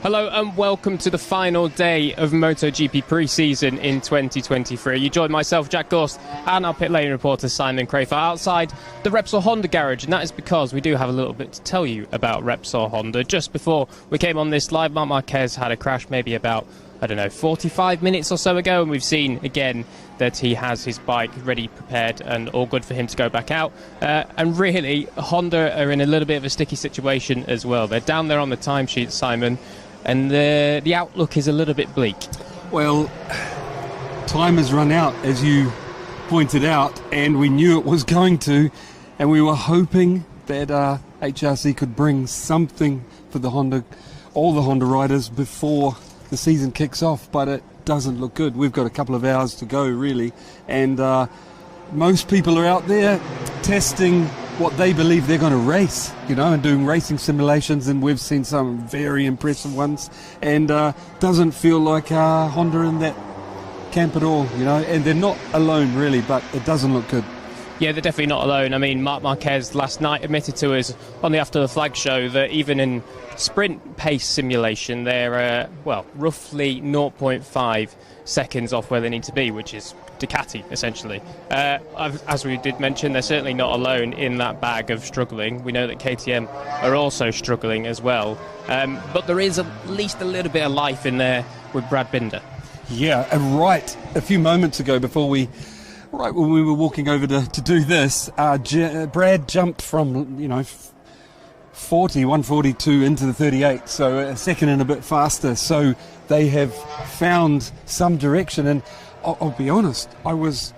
Hello and welcome to the final day of MotoGP pre-season in 2023. You join myself, Jack Gorst, and our pit lane reporter Simon Crafar outside the Repsol Honda garage, and that is because we do have a little bit to tell you about Repsol Honda. Just before we came on this live, Marc Marquez had a crash maybe about, 45 minutes or so ago, and we've seen again that he has his bike ready, prepared, and all good for him to go back out. And really, Honda are in a little bit of a sticky situation as well. They're down there on the timesheet, Simon, and the outlook is a little bit bleak. Well, time has run out, as you pointed out, and we knew it was going to, and we were hoping that HRC could bring something for all the Honda riders before the season kicks off, but it doesn't look good. We've got a couple of hours to go, really, and most people are out there testing what they believe they're going to race, and doing racing simulations, and we've seen some very impressive ones, and doesn't feel like Honda in that camp at all, and they're not alone really, but it doesn't look good. Yeah, they're definitely not alone. I mean, Marc Marquez last night admitted to us on the After the Flag show that even in sprint pace simulation, they're, roughly 0.5 seconds off where they need to be, which is Ducati, essentially. As we did mention, they're certainly not alone in that bag of struggling. We know that KTM are also struggling as well. But there is at least a little bit of life in there with Brad Binder. Yeah, right. A few moments ago, when we were walking over to do this, Brad jumped from, 142 into the 38, so a second and a bit faster. So they have found some direction, and I'll be honest, I was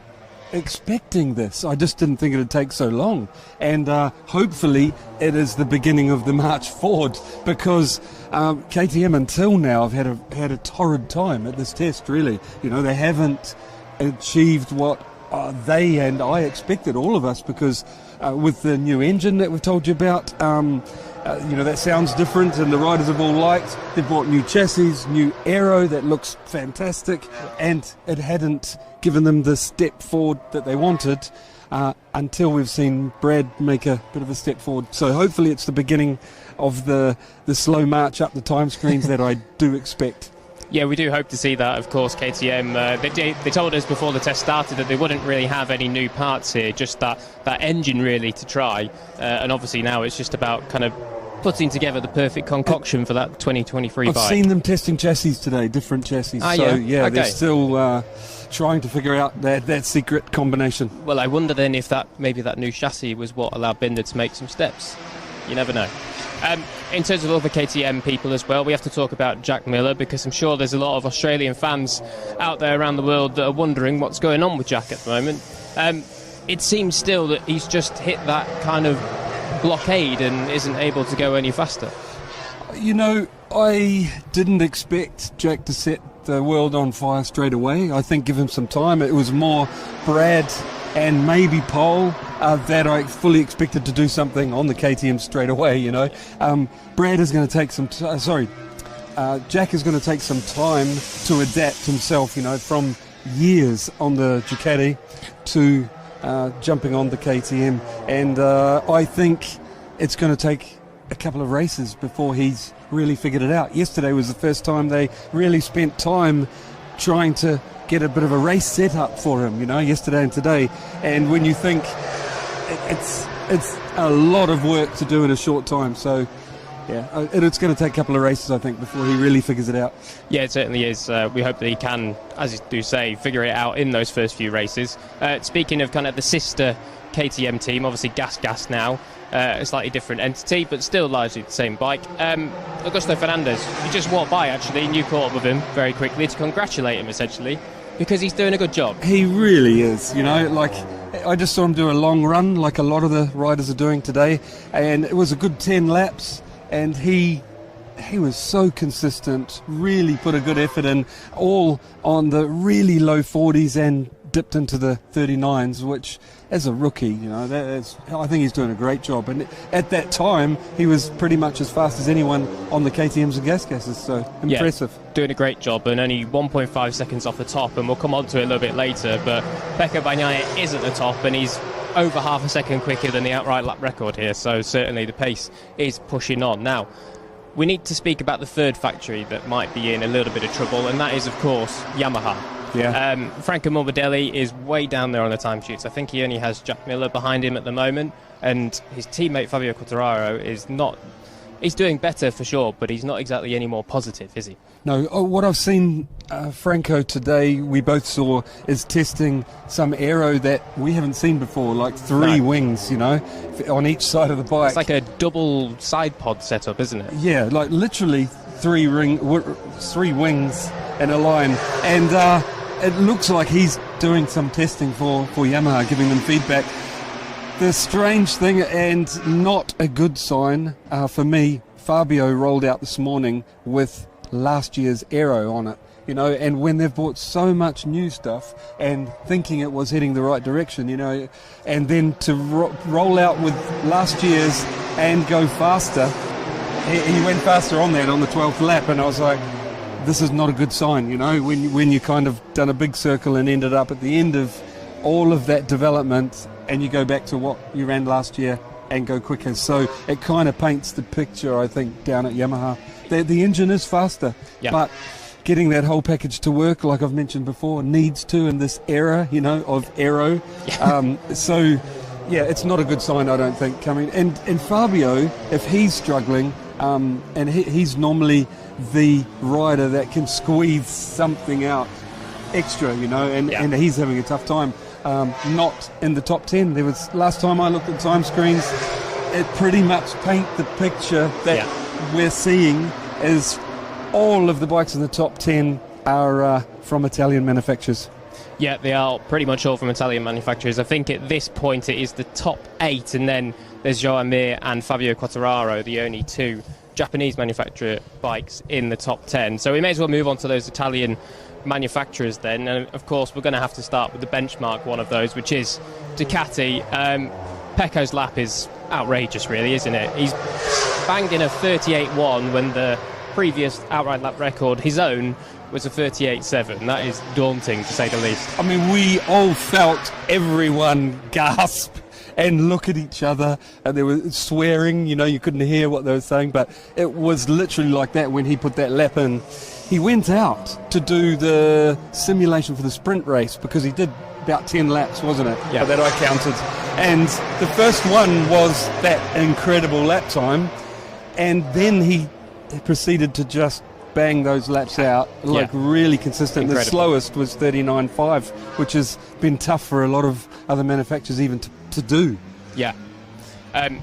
expecting this. I just didn't think it would take so long, and hopefully it is the beginning of the march forward, because KTM until now have had a torrid time at this test. Really, they haven't achieved what they and I expected, all of us, because with the new engine that we've told you about, that sounds different, and the riders have all liked. They've bought new chassis, new aero that looks fantastic, and it hadn't given them the step forward that they wanted until we've seen Brad make a bit of a step forward. So hopefully it's the beginning of the slow march up the time screens that I do expect. Yeah, we do hope to see that, of course. KTM, they told us before the test started that they wouldn't really have any new parts here, just that engine really to try. And obviously now it's just about kind of putting together the perfect concoction for that 2023 bike. I've seen them testing chassis today, different chassis. Okay. They're still trying to figure out that secret combination. Well, I wonder then if maybe that new chassis was what allowed Binder to make some steps. You never know. In terms of other KTM people as well, we have to talk about Jack Miller, because I'm sure there's a lot of Australian fans out there around the world that are wondering what's going on with Jack at the moment. It seems still that he's just hit that kind of blockade and isn't able to go any faster. I didn't expect Jack to set the world on fire straight away. I think give him some time. It was more Brad and maybe Pole that I fully expected to do something on the KTM straight away. Brad is going to take Jack is going to take some time to adapt himself, from years on the Ducati to jumping on the KTM, and I think it's going to take a couple of races before he's really figured it out. Yesterday was the first time they really spent time trying to get a bit of a race set up for him, yesterday and today. And when you think it's a lot of work to do in a short time, so yeah, it's going to take a couple of races, I think, before he really figures it out. Yeah, it certainly is. We hope that he can, as you do say, figure it out in those first few races. Speaking of kind of the sister KTM team, obviously Gas now, a slightly different entity, but still largely the same bike. Augusto Fernandez, you just walked by actually, and you caught up with him very quickly to congratulate him essentially, because he's doing a good job. He really is, I just saw him do a long run like a lot of the riders are doing today, and it was a good 10 laps, and he was so consistent, really put a good effort in, all on the really low 40s and dipped into the 39s, which as a rookie, I think he's doing a great job. And at that time, he was pretty much as fast as anyone on the KTMs and gases, so impressive. Yeah, doing a great job, and only 1.5 seconds off the top, and we'll come on to it a little bit later, but Pecco Bagnaia is at the top, and he's over half a second quicker than the outright lap record here, so certainly the pace is pushing on. Now, we need to speak about the third factory that might be in a little bit of trouble, and that is, of course, Yamaha. Yeah. Franco Morbidelli is way down there on the timesheets. I think he only has Jack Miller behind him at the moment, and his teammate Fabio Quartararo is not... He's doing better for sure, but he's not exactly any more positive, is he? No, what I've seen Franco today, we both saw, is testing some aero that we haven't seen before, like three wings, you know, on each side of the bike. It's like a double side pod setup, isn't it? Yeah, like literally three wings in a line. And it looks like he's doing some testing for Yamaha, giving them feedback. The strange thing, and not a good sign for me, Fabio rolled out this morning with last year's aero on it, you know, and when they've bought so much new stuff and thinking it was heading the right direction, you know, and then to roll out with last year's and go faster, he went faster on that on the 12th lap, and I was like, this is not a good sign, you know, when you kind of done a big circle and ended up at the end of all of that development and you go back to what you ran last year and go quicker. So it kind of paints the picture, I think, down at Yamaha. The engine is faster, but getting that whole package to work, like I've mentioned before, needs to in this era, you know, of aero. So, yeah, it's not a good sign, I don't think, coming. And Fabio, if he's struggling, and he's normally the rider that can squeeze something out extra, you know, and he's having a tough time. Not in the top 10. There was, last time I looked at time screens, it pretty much paint the picture that we're seeing is all of the bikes in the top 10 are from Italian manufacturers. Yeah, they are pretty much all from Italian manufacturers. I think at this point it is the top 8, and then there's Joan Mir and Fabio Quartararo, the only two Japanese manufacturer bikes in the top 10. So we may as well move on to those Italian manufacturers then, and of course we're going to have to start with the benchmark one of those, which is Ducati. Pecco's lap is outrageous, really, isn't it? He's banged in a 38.1 when the previous outright lap record, his own, was a 38.7. That is daunting, to say the least. I mean, we all felt everyone gasp and look at each other, and they were swearing, you know, you couldn't hear what they were saying, but it was literally like that when he put that lap in. He went out to do the simulation for the sprint race because he did about 10 laps, wasn't it? Yeah. That I counted. And the first one was that incredible lap time, and then he proceeded to just bang those laps out, like really consistent. Incredible. The slowest was 39.5, which has been tough for a lot of other manufacturers even to do. Yeah.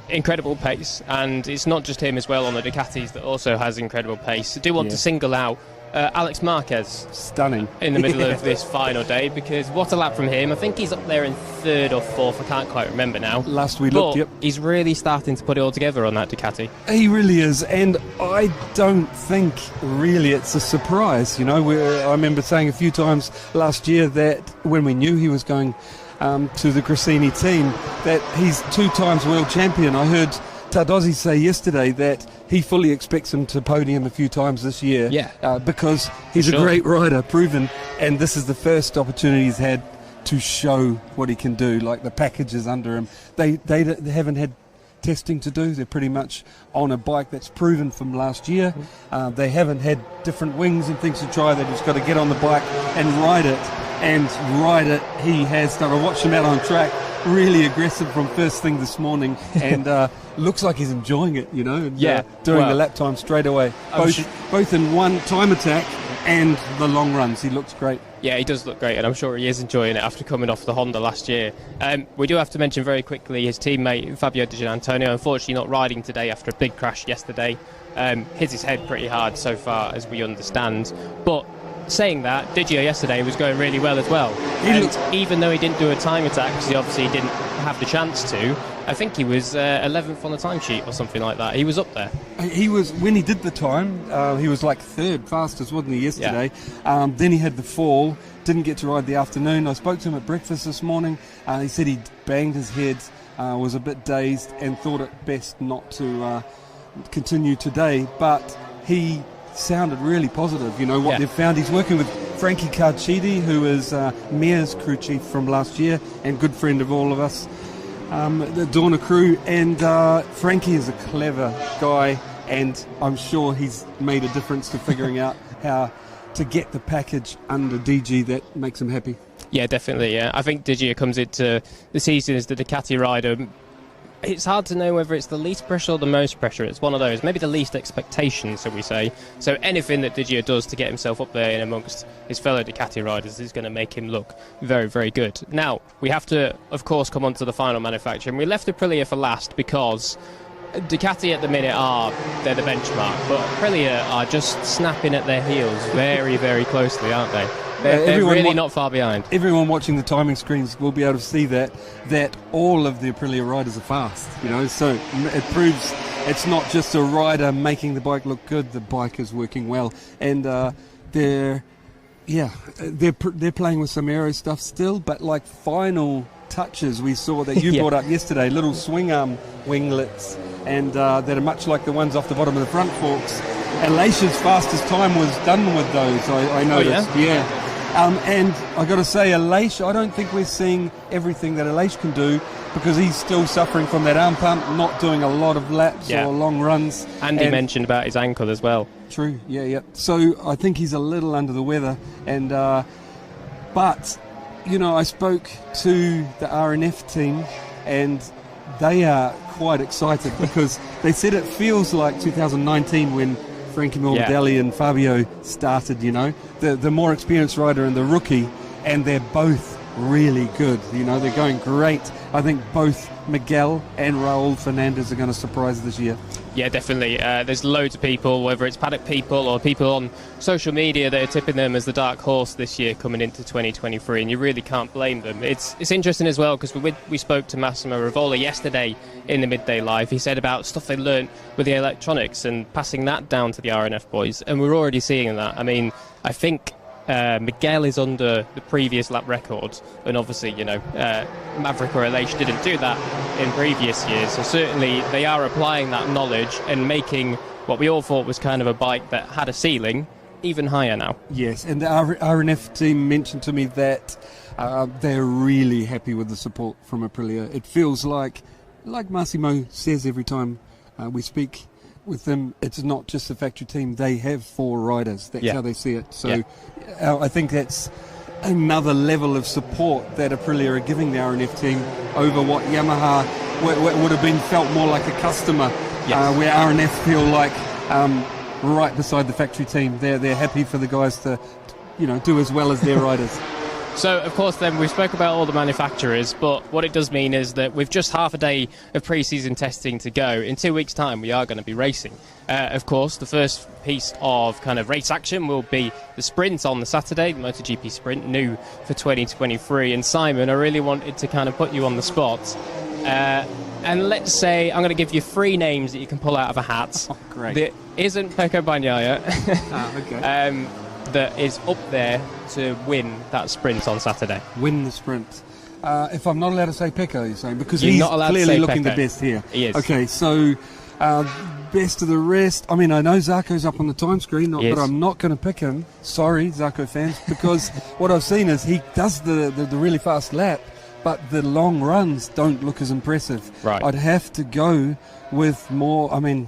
Incredible pace, and it's not just him as well on the Ducatis that also has incredible pace. I do want to single out Alex Marquez. Stunning. In the middle of this final day, because what a lap from him. I think he's up there in 3rd or 4th, I can't quite remember now. Last we looked, yep. He's really starting to put it all together on that Ducati. He really is, and I don't think really it's a surprise. You know, I remember saying a few times last year that when we knew he was going to the Grassini team, that he's 2 times world champion. I heard Tardozzi say yesterday that he fully expects him to podium a few times this year, because he's a great rider, proven, and this is the first opportunity he's had to show what he can do. Like, the package is under him. They haven't had testing to do. They're pretty much on a bike that's proven from last year. They haven't had different wings and things to try. They've just got to get on the bike and ride it. And ride it, he has done. I watched him out on track, really aggressive from first thing this morning, and looks like he's enjoying it, you know, and, doing the lap time straight away, both in one time attack and the long runs. He looks great. Yeah, he does look great, and I'm sure he is enjoying it after coming off the Honda last year. We do have to mention very quickly his teammate Fabio Di Gianantonio, unfortunately not riding today after a big crash yesterday. Hit his head pretty hard so far, as we understand, but saying that, Digio yesterday was going really well as well. Even though he didn't do a time attack, because he obviously didn't have the chance to, I think he was 11th on the timesheet or something like that. He was up there. He was, when he did the time, he was like 3rd fastest, wasn't he, yesterday? Yeah. Then he had the fall, didn't get to ride the afternoon. I spoke to him at breakfast this morning. He said he'd banged his head, was a bit dazed, and thought it best not to continue today, but he sounded really positive, you know, what they've found. He's working with Frankie Carchidi, who is Mir's crew chief from last year and good friend of all of us, the Dorna crew, and Frankie is a clever guy, and I'm sure he's made a difference to figuring out how to get the package under DG that makes him happy. Yeah, definitely. Yeah, I think Digia comes into the season as the Ducati rider. It's hard to know whether it's the least pressure or the most pressure. It's one of those, maybe the least expectations, shall we say. So anything that Digia does to get himself up there in amongst his fellow Ducati riders is going to make him look very, very good. Now, we have to, of course, come on to the final manufacturer. And we left Aprilia for last because Ducati at the minute they're the benchmark, but Aprilia are just snapping at their heels very, very closely, aren't they? They're really not far behind. Everyone watching the timing screens will be able to see that all of the Aprilia riders are fast, so it proves it's not just a rider making the bike look good, the bike is working well, and they're playing with some aero stuff still, but like final touches we saw that you brought up yesterday, little swing arm winglets, and that are much like the ones off the bottom of the front forks. Alicia's fastest time was done with those, I noticed. And I got to say, Alicia, I don't think we're seeing everything that Alicia can do, because he's still suffering from that arm pump, not doing a lot of laps or long runs. And he mentioned about his ankle as well. True, yeah. So I think he's a little under the weather, and but I spoke to the RNF team, and they are quite excited because they said it feels like 2019 when Frankie Morbidelli and Fabio started, the more experienced rider and the rookie, and they're both really good. They're going great. I think both Miguel and Raul Fernandez are going to surprise this year. Yeah, definitely. There's loads of people, whether it's paddock people or people on social media, that are tipping them as the dark horse this year coming into 2023, and you really can't blame them. It's interesting as well, because we spoke to Massimo Rivola yesterday in the Midday Live. He said about stuff they learned with the electronics and passing that down to the RNF boys, and we're already seeing that. I mean, I think Miguel is under the previous lap record, and obviously, Maverick or Aleix didn't do that in previous years, so certainly they are applying that knowledge and making what we all thought was kind of a bike that had a ceiling even higher now. Yes, and the RNF team mentioned to me that they're really happy with the support from Aprilia. It feels like Massimo says every time we speak with them, it's not just the factory team, they have 4 riders. That's how they see it. So I think that's another level of support that Aprilia are giving the RNF team over what Yamaha would have been felt more like a customer, where RNF feel like right beside the factory team. They're happy for the guys to do as well as their riders. So, of course, then we spoke about all the manufacturers, but what it does mean is that with just half a day of pre-season testing to go, in 2 weeks' time we are going to be racing. Of course, the first piece of kind of race action will be the sprint on the Saturday, the MotoGP sprint, new for 2023. And Simon, I really wanted to kind of put you on the spot. And let's say I'm going to give you 3 names that you can pull out of a hat. Oh, great. That isn't Pecco Bagnaia. Okay. That is up there to win that sprint on Saturday. Win the sprint. If I'm not allowed to say Pecco, you're saying, because You're he's not allowed to clearly say looking Pecco. the best here. He is. Okay, so best of the rest. I mean, I know Zarco's up on the time screen, but I'm not going to pick him. Sorry, Zarco fans, because what I've seen is he does the really fast lap, but the long runs don't look as impressive. Right. I'd have to go with more. I mean,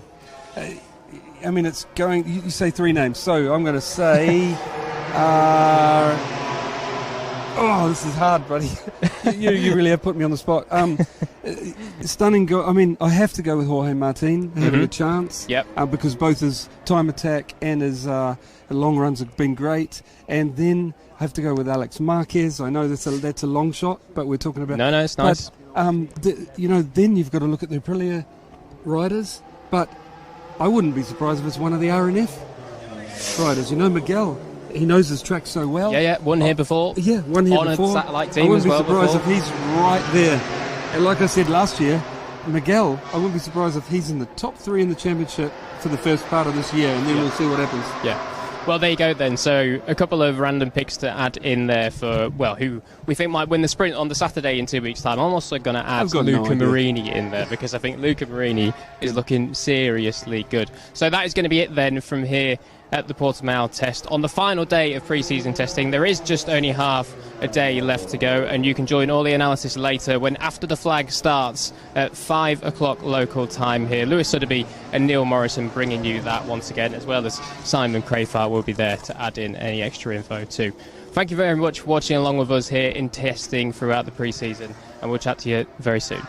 it's going. You say 3 names, so I'm going to say. This is hard, buddy. you really have put me on the spot. Stunning go. I mean, I have to go with Jorge Martin having a chance. Yep. Because both his time attack and his long runs have been great. And then I have to go with Alex Marquez. I know that's a long shot, but we're talking about. No, it's nice. But, then you've got to look at the Aprilia riders. But I wouldn't be surprised if it's one of the RNF riders. Miguel. He knows his track so well. Yeah, won here before. Yeah, won here on before. On a satellite team as well. I wouldn't be surprised before. if he's right there. And like I said last year, Miguel, I wouldn't be surprised if he's in the top 3 in the championship for the first part of this year, and then we'll see what happens. Yeah. Well, there you go then. So a couple of random picks to add in there for, who we think might win the sprint on the Saturday in 2 weeks' time. I'm also going to add Luca Marini in there, because I think Luca Marini is looking seriously good. So that is going to be it then from here at the Portimao test. On the final day of pre-season testing, there is just only half a day left to go, and you can join all the analysis later when After the Flag starts at 5 o'clock local time here. Lewis Sotheby and Neil Morrison bringing you that once again, as well as Simon Crafar will be there to add in any extra info too. Thank you very much for watching along with us here in testing throughout the pre-season, and we'll chat to you very soon.